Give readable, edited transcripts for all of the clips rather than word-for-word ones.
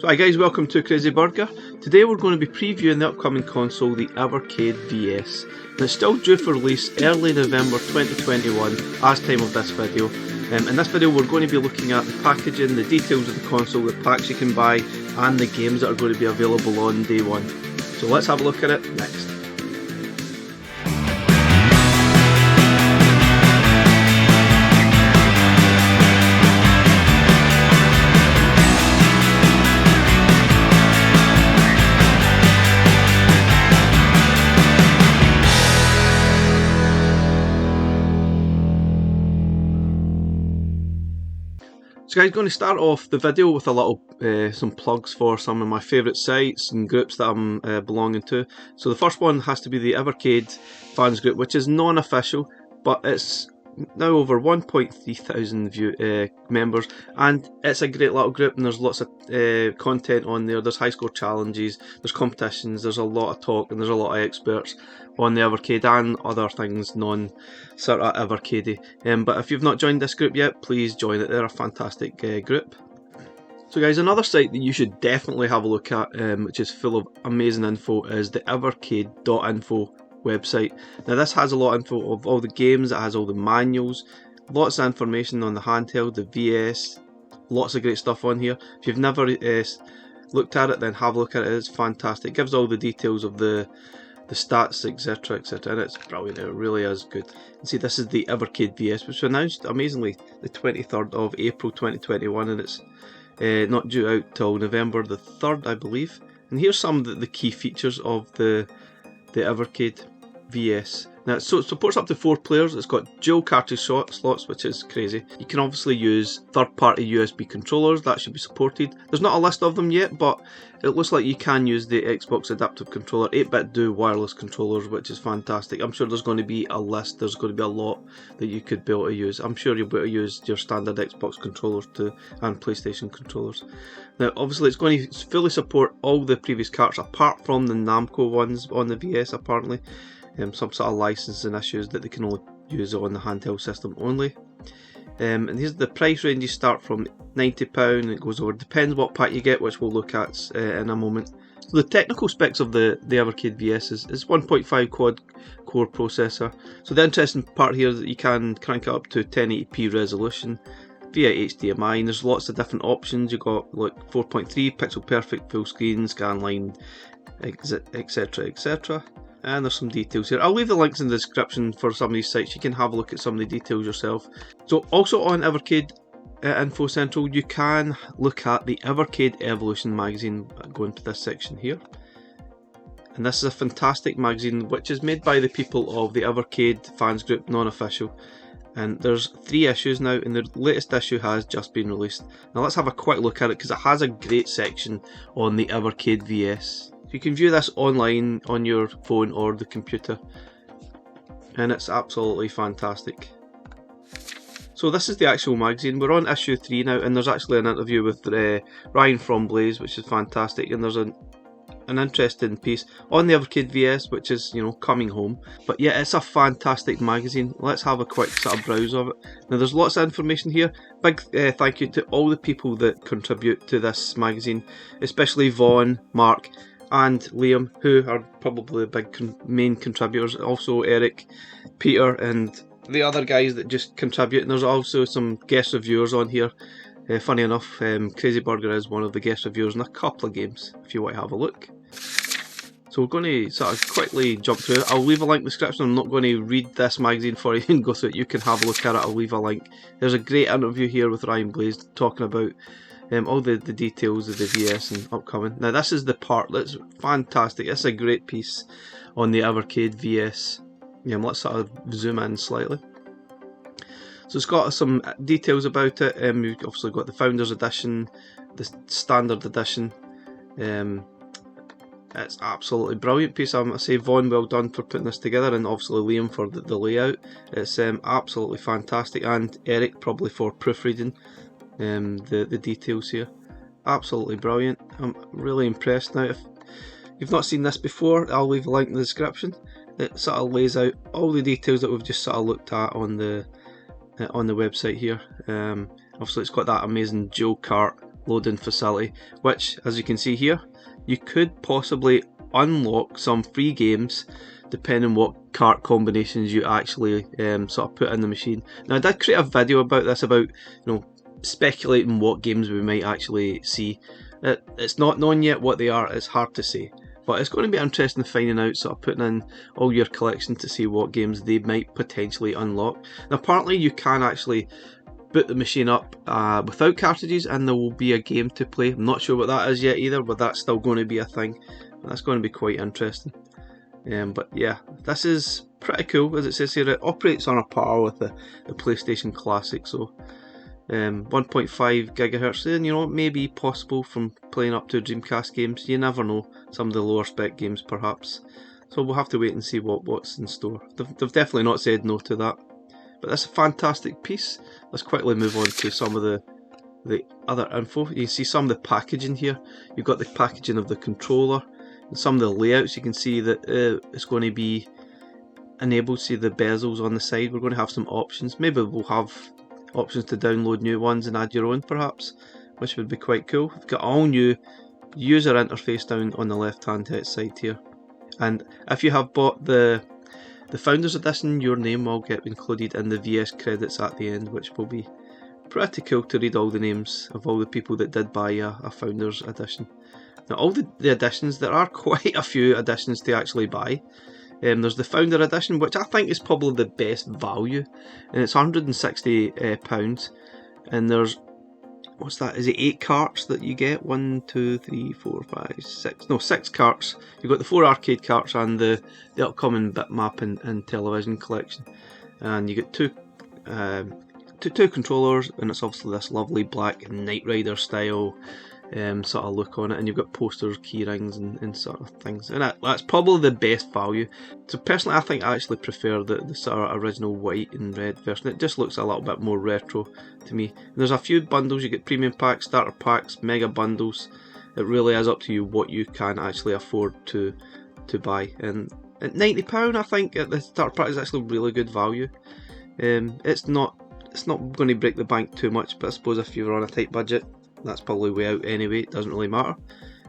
So hi guys, welcome to Crazy Burger. Today we're going to be previewing the upcoming console, the Evercade VS. And it's still due for release early November 2021 as time of this video. In this video we're going to be looking at the packaging, the details of the console, the packs you can buy and the games that are going to be available on day one. So let's have a look at it next. So guys, going to start off the video with a little some plugs for some of my favourite sites and groups that I'm belonging to. So the first one has to be the Evercade fans group, which is non-official, but it's now over 1.3 thousand members, and it's a great little group, and there's lots of content on there. There's high score challenges, there's competitions, there's a lot of talk, and there's a lot of experts on the Evercade and other things non-sort of Evercade. But if you've not joined this group yet, please join it. They're a fantastic group. So guys, another site that you should definitely have a look at, which is full of amazing info, is the evercade.info website. Now this has a lot of info of all the games, it has all the manuals, lots of information on the handheld, the VS, lots of great stuff on here. If you've never looked at it, then have a look at it. It's fantastic. It gives all the details of the stats, etc, etc, and it's brilliant. It really is good. And see, this is the Evercade VS, which was announced amazingly the 23rd of April 2021, and it's not due out till November the 3rd, I believe. And here's some of the key features of the Evercade VS. Now, so it supports up to 4 players. It's got dual cartridge slots, which is crazy. You can obviously use third-party USB controllers. That should be supported. There's not a list of them yet, but it looks like you can use the Xbox Adaptive Controller 8-bit do wireless controllers, which is fantastic. I'm sure there's going to be a list. There's going to be a lot that you could be able to use. I'm sure you'll be able to use your standard Xbox controllers too, and PlayStation controllers. Now, obviously, it's going to fully support all the previous carts, apart from the Namco ones on the VS, apparently. Some sort of licensing issues that they can only use on the handheld system only. And here's the price ranges, start from £90, and it goes over, depends what pack you get, which we'll look at in a moment. So the technical specs of the Evercade VS is 1.5 quad core processor. So the interesting part here is that you can crank it up to 1080p resolution via HDMI, and there's lots of different options. You've got like 4.3 pixel perfect full screen, scan line, etc, etc. And there's some details here. I'll leave the links in the description for some of these sites. You can have a look at some of the details yourself. So also on Evercade Info Central, you can look at the Evercade Evolution magazine. Go into this section here. And this is a fantastic magazine which is made by the people of the Evercade fans group, non-official. And there's 3 issues now, and the latest issue has just been released. Now let's have a quick look at it, because it has a great section on the Evercade VS. You can view this online on your phone or the computer, and it's absolutely fantastic. So this is the actual magazine. We're on issue 3 now, and there's actually an interview with Ryan from Blaze, which is fantastic, and there's an interesting piece on the Evercade VS, which is, you know, coming home. But yeah, it's a fantastic magazine. Let's have a quick sort of browse of it. Now there's lots of information here. Big thank you to all the people that contribute to this magazine, especially Vaughn, Mark and Liam, who are probably the big main contributors. Also Eric, Peter and the other guys that just contribute. And there's also some guest reviewers on here. Funny enough, Crazy Burger is one of the guest reviewers in a couple of games, if you want to have a look. So we're going to sort of quickly jump through it. I'll leave a link in the description. I'm not going to read this magazine for you and go through it. You can have a look at it. I'll leave a link. There's a great interview here with Ryan Blaze talking about all the details of the VS and upcoming. Now this is the part that's fantastic. It's a great piece on the Evercade VS. Let's sort of zoom in slightly. So it's got some details about it. We've obviously got the Founders Edition, the Standard Edition. It's absolutely brilliant piece. I say Vaughn, well done for putting this together, and obviously Liam for the layout. It's absolutely fantastic, and Eric probably for proofreading the details here. Absolutely brilliant. I'm really impressed. Now, if you've not seen this before, I'll leave a link in the description. It sort of lays out all the details that we've just sort of looked at on the website here. Obviously it's got that amazing dual cart loading facility, which, as you can see here, you could possibly unlock some free games depending on what cart combinations you actually sort of put in the machine. Now, I did create a video about this, about speculating what games we might actually see. It's not known yet what they are. It's hard to say, but it's going to be interesting finding out, sort of putting in all your collection to see what games they might potentially unlock. Now, apparently you can actually boot the machine up without cartridges and there will be a game to play. I'm not sure what that is yet either, but that's still going to be a thing. That's going to be quite interesting. But yeah, this is pretty cool. As it says here, it operates on a par with the PlayStation Classic, so 1.5 gigahertz, and it may be possible from playing up to Dreamcast games. You never know, some of the lower spec games perhaps. So we'll have to wait and see what's in store. They've definitely not said no to that. But that's a fantastic piece. Let's quickly move on to some of the other info. You can see some of the packaging here. You've got the packaging of the controller. And some of the layouts, you can see that it's going to be enabled. See the bezels on the side. We're going to have some options. Maybe we'll have options to download new ones and add your own perhaps, which would be quite cool. We've got all new user interface down on the left hand side here. And if you have bought the Founders Edition, your name will get included in the VS credits at the end, which will be pretty cool to read all the names of all the people that did buy a Founders Edition. Now, all the editions, there are quite a few editions to actually buy. There's the Founder Edition, which I think is probably the best value, and it's £160. And there's, what's that? Is it 8 carts that you get? 1, 2, 3, 4, 5, 6. No, 6 carts. You've got the 4 arcade carts and the upcoming Bitmap and Intellivision Collection, and you get two controllers, and it's obviously this lovely black Knight Rider style sort of look on it, and you've got posters, key rings and sort of things, and that's probably the best value. So personally, I think I actually prefer the sort of original white and red version. It just looks a little bit more retro to me. And there's a few bundles. You get premium packs, starter packs, mega bundles. It really is up to you what you can actually afford to buy. And at £90, I think the starter pack is actually really good value. It's not going to break the bank too much, but I suppose if you're on a tight budget, that's probably way out anyway. It doesn't really matter.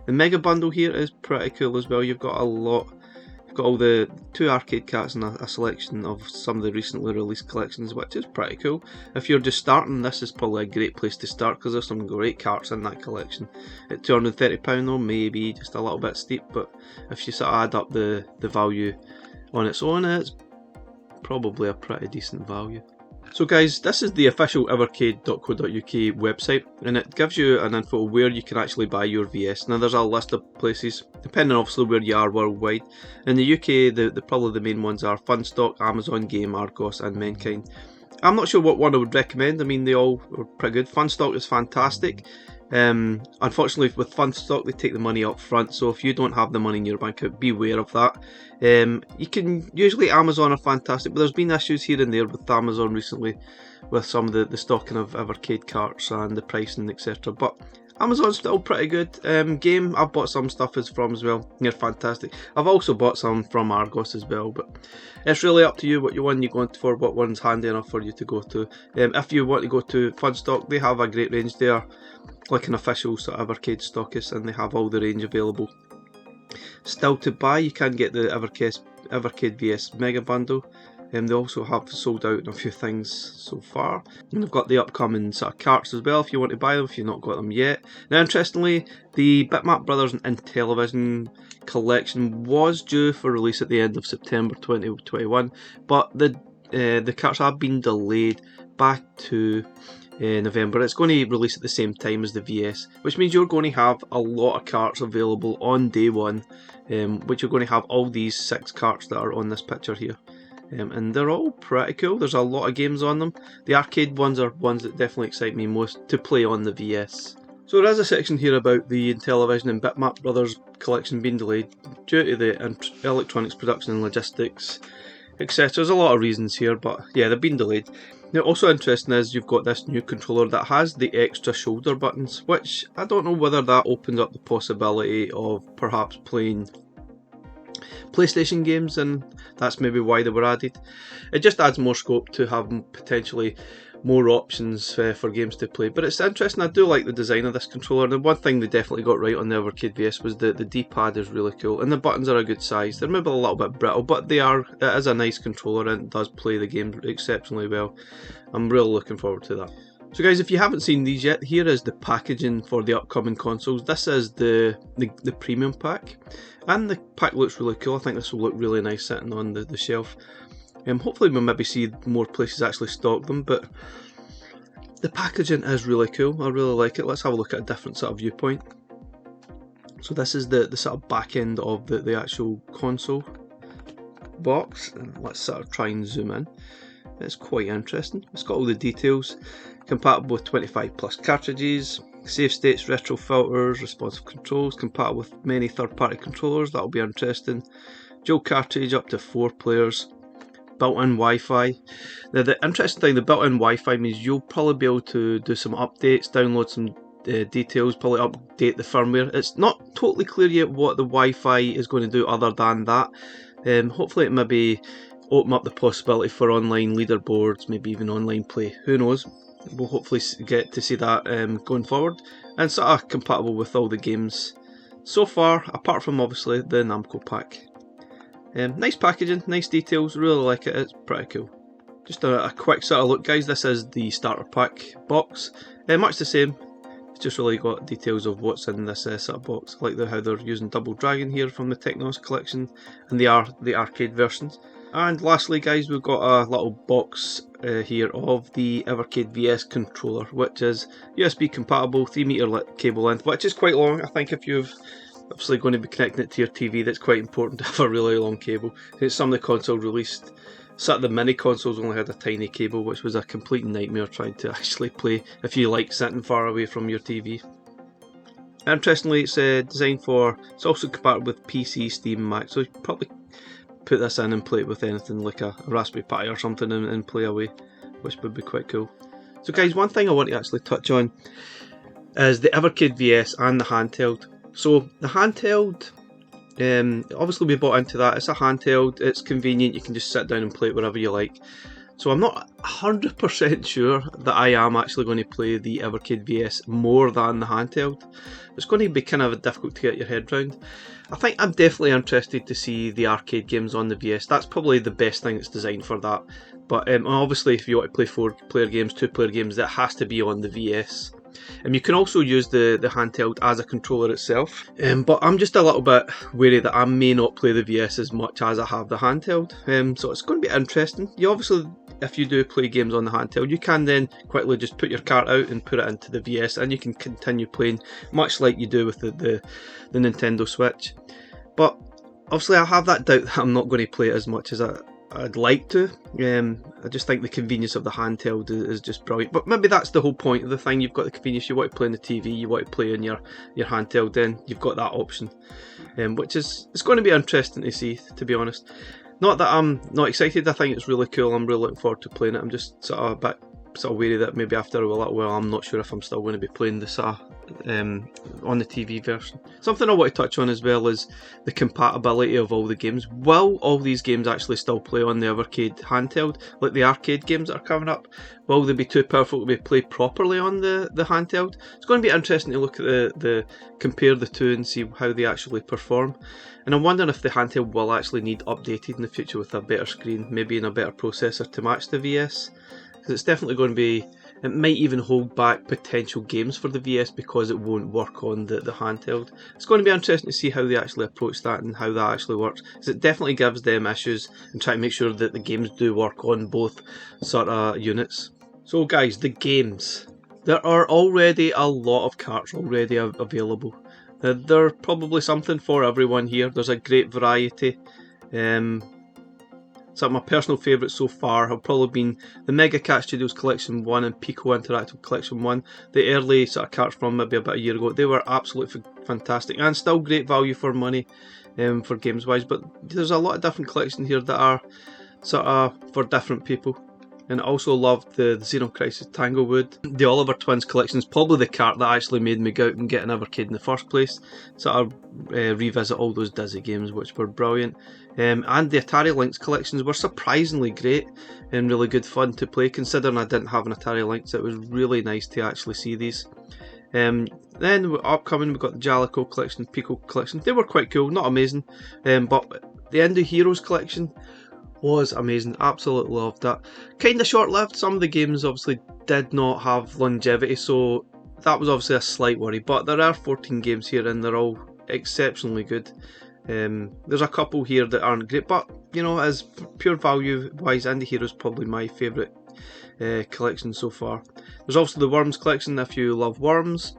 The mega bundle here is pretty cool as well. You've got all the 2 arcade carts and a selection of some of the recently released collections, which is pretty cool. If you're just starting, this is probably a great place to start because there's some great carts in that collection. At £230 though, maybe just a little bit steep, but if you sort of add up the value on its own, it's probably a pretty decent value. So guys, this is the official Evercade.co.uk website, and it gives you an info where you can actually buy your VS. Now there's a list of places, depending obviously where you are worldwide. In the UK, probably the main ones are Funstock, Amazon Game, Argos and Mankind. I'm not sure what one I would recommend. I mean, they all are pretty good. Funstock is fantastic. Unfortunately with Funstock they take the money up front, so if you don't have the money in your bank account, be aware of that. You can usually, Amazon are fantastic, but there's been issues here and there with Amazon recently with some of the stocking of Evercade carts and the pricing, etc. But Amazon's still pretty good. Game, I've bought some stuff from as well. They're fantastic. I've also bought some from Argos as well, but it's really up to you what one you're going for, what one's handy enough for you to go to. If you want to go to Funstock, they have a great range there, like an official sort of Evercade stockist, and they have all the range available. Still to buy, you can get the Evercade VS Mega Bundle. They also have sold out on a few things so far, and they've got the upcoming sort of carts as well if you want to buy them, if you've not got them yet. Now interestingly, the Bitmap Brothers and Intellivision Collection was due for release at the end of September 2021, but the carts have been delayed back to November. It's going to release at the same time as the VS, which means you're going to have a lot of carts available on day one, which you're going to have all these 6 carts that are on this picture here. And they're all pretty cool. There's a lot of games on them. The arcade ones are ones that definitely excite me most to play on the VS. So there is a section here about the Intellivision and Bitmap Brothers collection being delayed due to the electronics production and logistics, etc. There's a lot of reasons here, but yeah, they've been delayed. Now, also interesting is you've got this new controller that has the extra shoulder buttons, which I don't know whether that opens up the possibility of perhaps playing PlayStation games, and that's maybe why they were added. It just adds more scope to have potentially more options for games to play. But it's interesting, I do like the design of this controller. And the one thing they definitely got right on the Evercade VS was the D-pad is really cool, and the buttons are a good size. They're maybe a little bit brittle, but it is a nice controller and it does play the game exceptionally well. I'm really looking forward to that. So guys, if you haven't seen these yet, here is the packaging for the upcoming consoles. This is the premium pack, and the pack looks really cool. I think this will look really nice sitting on the shelf. Hopefully we'll maybe see more places actually stock them, but the packaging is really cool. I really like it. Let's have a look at a different sort of viewpoint. So this is the sort of back end of the actual console box, and let's sort of try and zoom in. It's quite interesting. It's got all the details. Compatible with 25 plus cartridges, save states, retro filters, responsive controls, compatible with many third-party controllers. That'll be interesting. Dual cartridge up to 4 players. Built-in Wi-Fi. Now the interesting thing, the built-in Wi-Fi means you'll probably be able to do some updates, download some details, probably update the firmware. It's not totally clear yet what the Wi-Fi is going to do other than that. Hopefully it maybe open up the possibility for online leaderboards, maybe even online play. Who knows? We'll hopefully get to see that going forward, and sort of compatible with all the games so far, apart from obviously the Namco pack. Nice packaging, nice details, really like it, it's pretty cool. Just a quick sort of look guys, this is the starter pack box, much the same, it's just really got details of what's in this sort of box. I like how they're using Double Dragon here from the Technos Collection, and they are the arcade versions. And lastly guys, we've got a little box here of the Evercade VS controller, which is USB compatible, 3 meter cable length, which is quite long. I think if you've obviously going to be connecting it to your TV, that's quite important to have a really long cable. Some of the consoles released, sort of the mini consoles only had a tiny cable, which was a complete nightmare trying to actually play if you like sitting far away from your TV. Interestingly, it's designed for, it's also compatible with PC, Steam, Mac, so you can probably put this in and play it with anything like a Raspberry Pi or something and play away, which would be quite cool. So guys, one thing I want to actually touch on is the Evercade VS and the handheld. So the handheld, obviously we bought into that, it's a handheld, it's convenient, you can just sit down and play it wherever you like. So I'm not 100% sure that I am actually going to play the Evercade VS more than the handheld. It's going to be kind of difficult to get your head round. I think I'm definitely interested to see the arcade games on the VS. That's probably the best thing that's designed for that. But obviously if you want to play 4-player games, 2-player games, that has to be on the VS. You can also use the handheld as a controller itself, but I'm just a little bit wary that I may not play the VS as much as I have the handheld, so it's going to be interesting. You obviously, if you do play games on the handheld, you can then quickly just put your cart out and put it into the VS, and you can continue playing much like you do with the Nintendo Switch. But obviously I have that doubt that I'm not going to play it as much as I'd like to. I just think the convenience of the handheld is just brilliant, but maybe that's the whole point of the thing. You've got the convenience, you want to play on the TV, you want to play on your handheld, then you've got that option, which is, it's going to be interesting to see, to be honest. Not that I'm not excited, I think it's really cool, I'm really looking forward to playing it. I'm just sort of a bit wary that maybe after a little while I'm not sure if I'm still going to be playing this on the TV version. Something I want to touch on as well is the compatibility of all the games. Will all these games actually still play on the Evercade handheld, like the arcade games that are coming up? Will they be too powerful to be played properly on the handheld? It's going to be interesting to look at compare the two and see how they actually perform. And I'm wondering if the handheld will actually need updated in the future with a better screen, maybe in a better processor to match the VS. Because it's definitely going to be, it might even hold back potential games for the VS because it won't work on the handheld. It's going to be interesting to see how they actually approach that and how that actually works, because it definitely gives them issues and try to make sure that the games do work on both sort of units. So guys, the games. There are already a lot of carts already available. There's probably something for everyone here. There's a great variety. Some of my personal favourites so far have probably been the Mega Cat Studios Collection 1 and Pico Interactive Collection 1. The early sort of carts from maybe about a year ago, they were absolutely fantastic and still great value for money for games wise. But there's a lot of different collections here that are sort of for different people. and I also loved the Xenon Crisis Tanglewood. The Oliver Twins collection is probably the cart that actually made me go out and get an Evercade in the first place, so I revisit all those Dizzy games which were brilliant. And the Atari Lynx collections were surprisingly great and really good fun to play, considering I didn't have an Atari Lynx. It was really nice to actually see these. Then upcoming we've got the Jalico collection, Pico collection. They were quite cool, not amazing, but the Indie Heroes collection was amazing. Absolutely loved that. Kind of short-lived. Some of the games obviously did not have longevity, so that was obviously a slight worry, but there are 14 games here and they're all exceptionally good. There's a couple here that aren't great, but you know, as pure value wise, Indie Heroes is probably my favourite collection so far. There's also the Worms collection if you love Worms.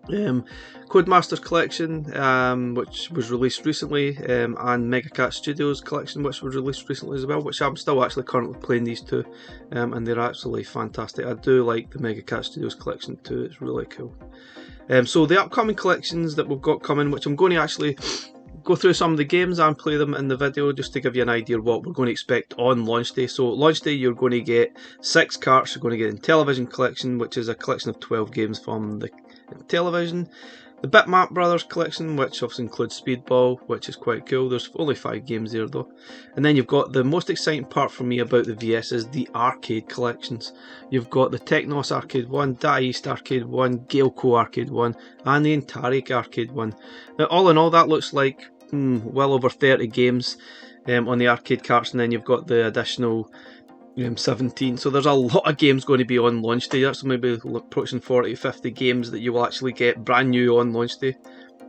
Codemasters collection, which was released recently, and Megacat Studios collection, which was released recently as well, which I'm still actually currently playing these two, and they're absolutely fantastic. I do like the Megacat Studios collection too, it's really cool. So the upcoming collections that we've got coming, which I'm going to actually go through some of the games and play them in the video just to give you an idea of what we're going to expect on launch day. So launch day you're going to get 6 carts, you're going to get Intellivision Collection, which is a collection of 12 games from the Intellivision. The Bitmap Brothers collection, which obviously includes Speedball, which is quite cool. There's only 5 games there though. And then you've got the most exciting part for me about the VS is the arcade collections. You've got the Technos Arcade 1, Die East Arcade 1, Gallo Arcade 1, and the Atari Arcade 1. Now all in all that looks like well over 30 games on the arcade carts, and then you've got the additional 17, so there's a lot of games going to be on launch day. That's maybe approaching 40 to 50 games that you will actually get brand new on launch day,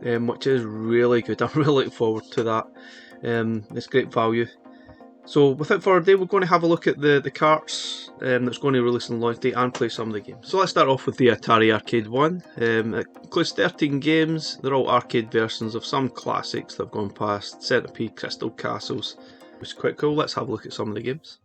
which is really good. I'm really looking forward to that. It's great value. So without further ado, we're going to have a look at the carts that's going to release on launch day and play some of the games. So let's start off with the Atari Arcade 1. It includes 13 games. They're all arcade versions of some classics that have gone past, Centipede, Crystal Castles, which is quite cool. Let's have a look at some of the games.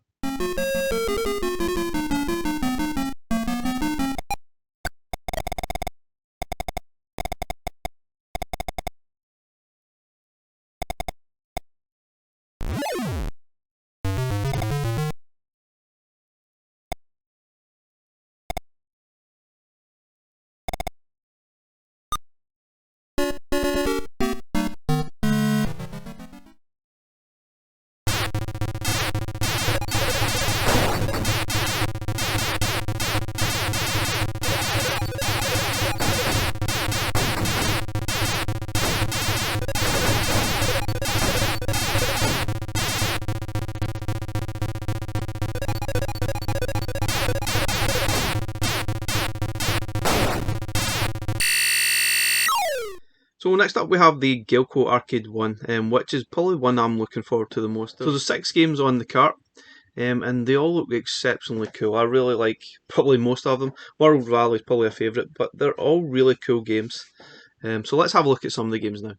So next up we have the Gallo Arcade 1, which is probably one I'm looking forward to the most. So there's 6 games on the cart, and they all look exceptionally cool. I really like probably most of them. World Rally is probably a favourite, but they're all really cool games. So let's have a look at some of the games now.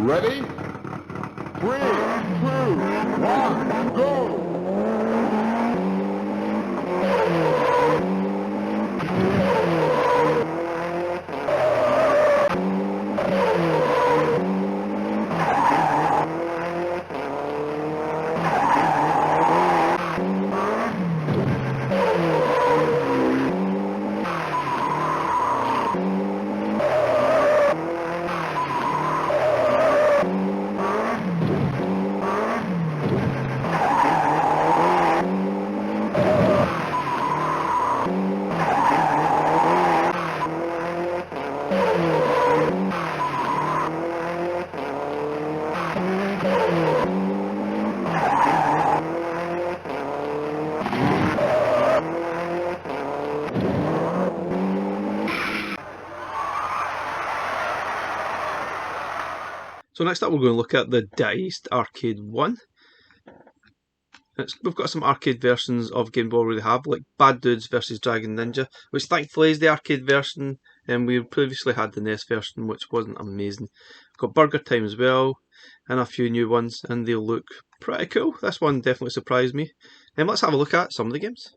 Ready? 3, 2, 1, go! So next up we're going to look at the Diced Arcade 1. We've got some arcade versions of Game Boy where they have, like Bad Dudes versus Dragon Ninja, which thankfully is the arcade version, and we previously had the NES version, which wasn't amazing. We've got Burger Time as well, and a few new ones, and they look pretty cool. This one definitely surprised me. And let's have a look at some of the games.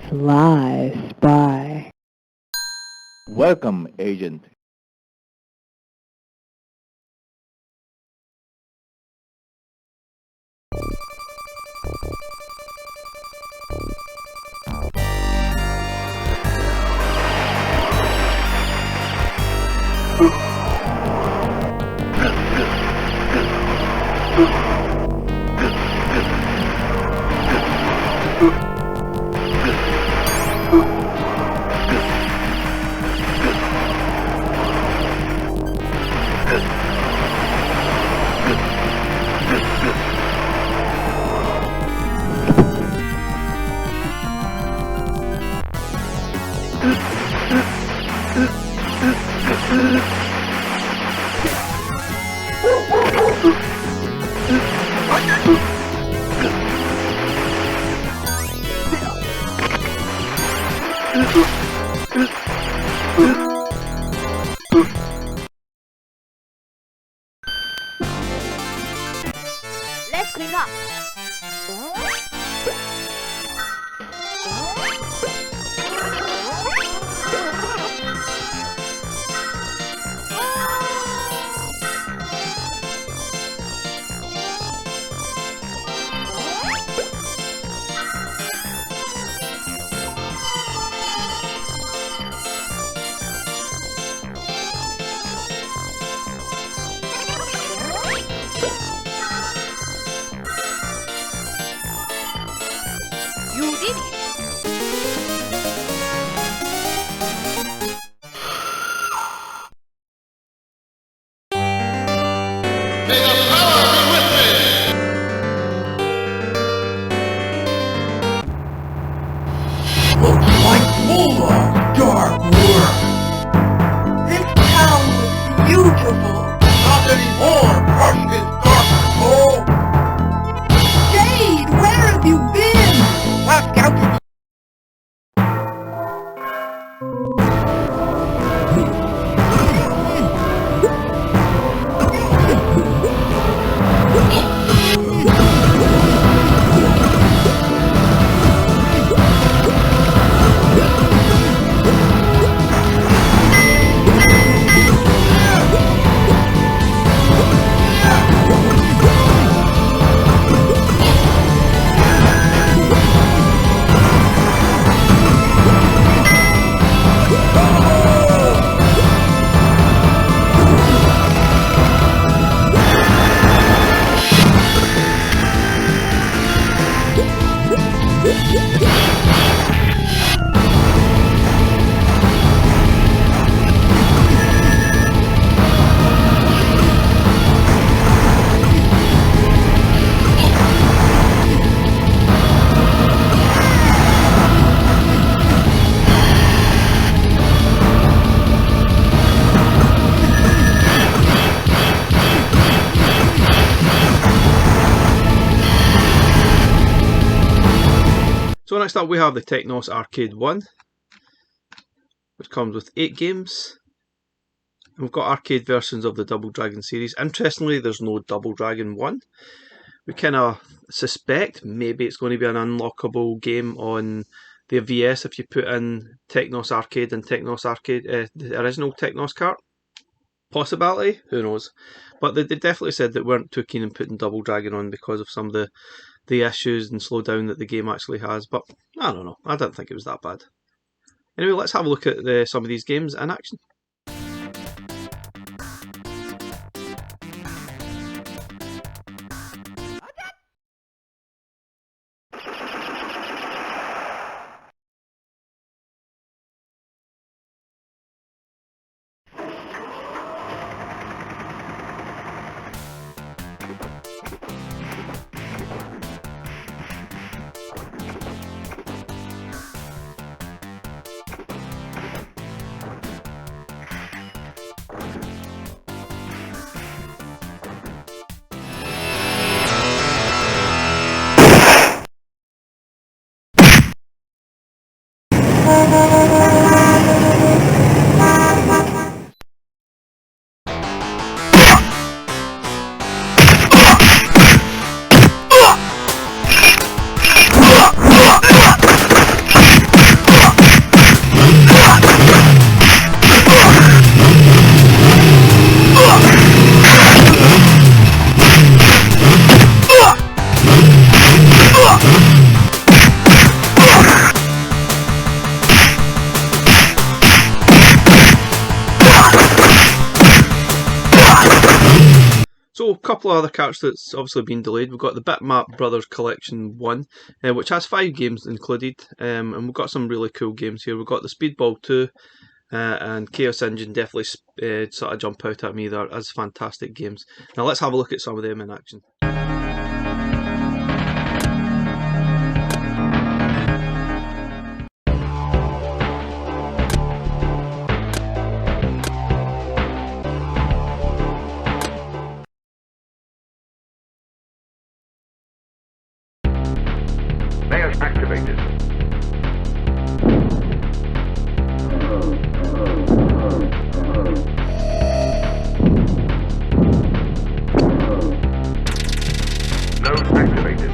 Fly Spy. Welcome, Agent. Let's clean up. You did it. Looks like full of dark work. This town was beautiful. Not anymore, crush this dark soul. Cade, where have you been? Left out to Yeah. So next up we have the Technos Arcade 1, which comes with 8 games. And we've got arcade versions of the Double Dragon series. Interestingly, there's no Double Dragon 1. We kind of suspect maybe it's going to be an unlockable game on the VS if you put in Technos Arcade and Technos Arcade, the original Technos cart. Possibility? Who knows? But they definitely said that weren't too keen on putting Double Dragon on because of some of the issues and slowdown that the game actually has. But I don't know. I didn't think it was that bad. Anyway, let's have a look at some of these games in action. So a couple of other carts that's obviously been delayed. We've got the Bitmap Brothers Collection 1, which has 5 games included, and we've got some really cool games here. We've got the Speedball 2 and Chaos Engine definitely sort of jump out at me there as fantastic games. Now let's have a look at some of them in action. Layers activated. Node activated.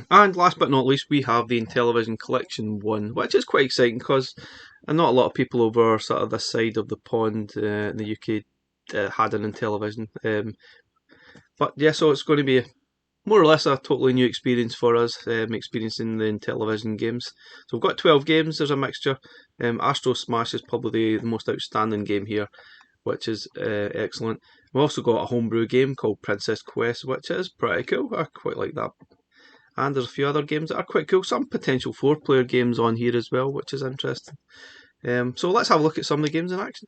And last but not least, we have the Intellivision Collection 1, which is quite exciting because not a lot of people over sort of this side of the pond in the UK had an Intellivision. But yeah, so it's going to be more or less a totally new experience for us, experiencing the Intellivision games. So we've got 12 games, there's a mixture. Astro Smash is probably the most outstanding game here, which is excellent. We've also got a homebrew game called Princess Quest, which is pretty cool. I quite like that. And there's a few other games that are quite cool. Some potential 4-player games on here as well, which is interesting. So let's have a look at some of the games in action.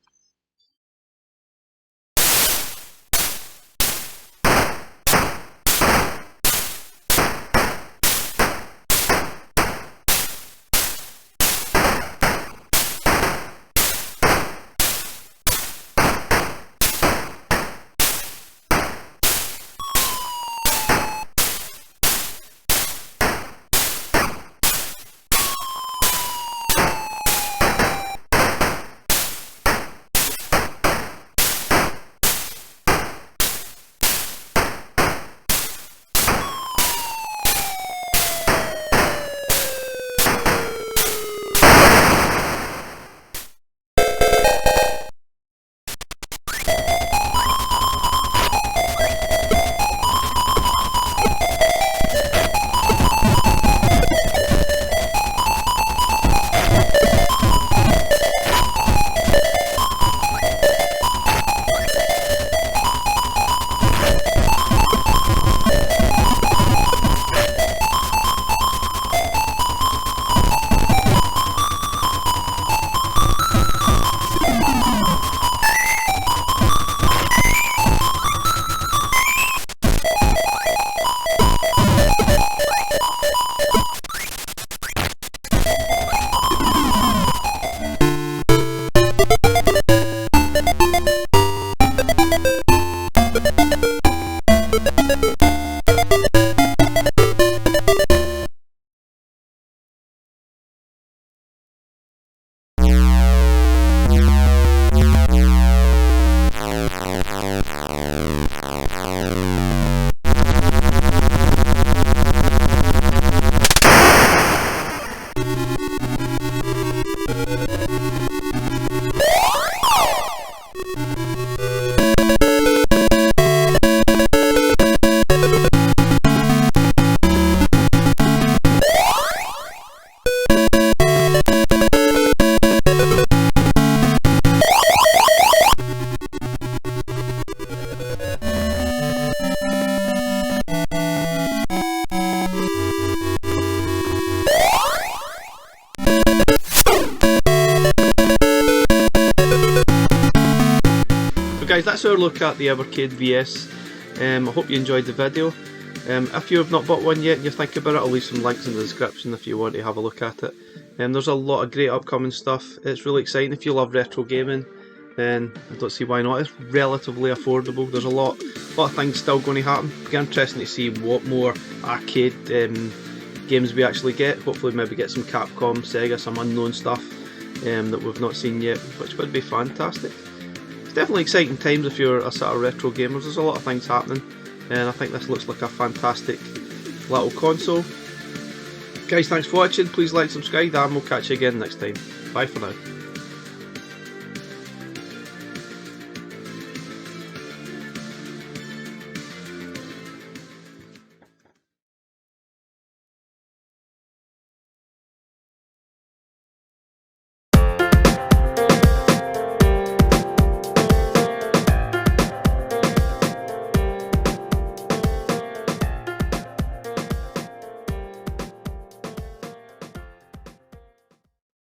Guys, that's our look at the Evercade VS. I hope you enjoyed the video. If you have not bought one yet and you think about it, I'll leave some links in the description if you want to have a look at it. There's a lot of great upcoming stuff. It's really exciting. If you love retro gaming, then I don't see why not. It's relatively affordable. There's a lot of things still going to happen. It'll be interesting to see what more arcade games we actually get. Hopefully maybe get some Capcom, Sega, some unknown stuff that we've not seen yet, which would be fantastic. It's definitely exciting times if you're a sort of retro gamers. There's a lot of things happening, and I think this looks like a fantastic little console. Guys, thanks for watching. Please like, subscribe, and we'll catch you again next time. Bye for now.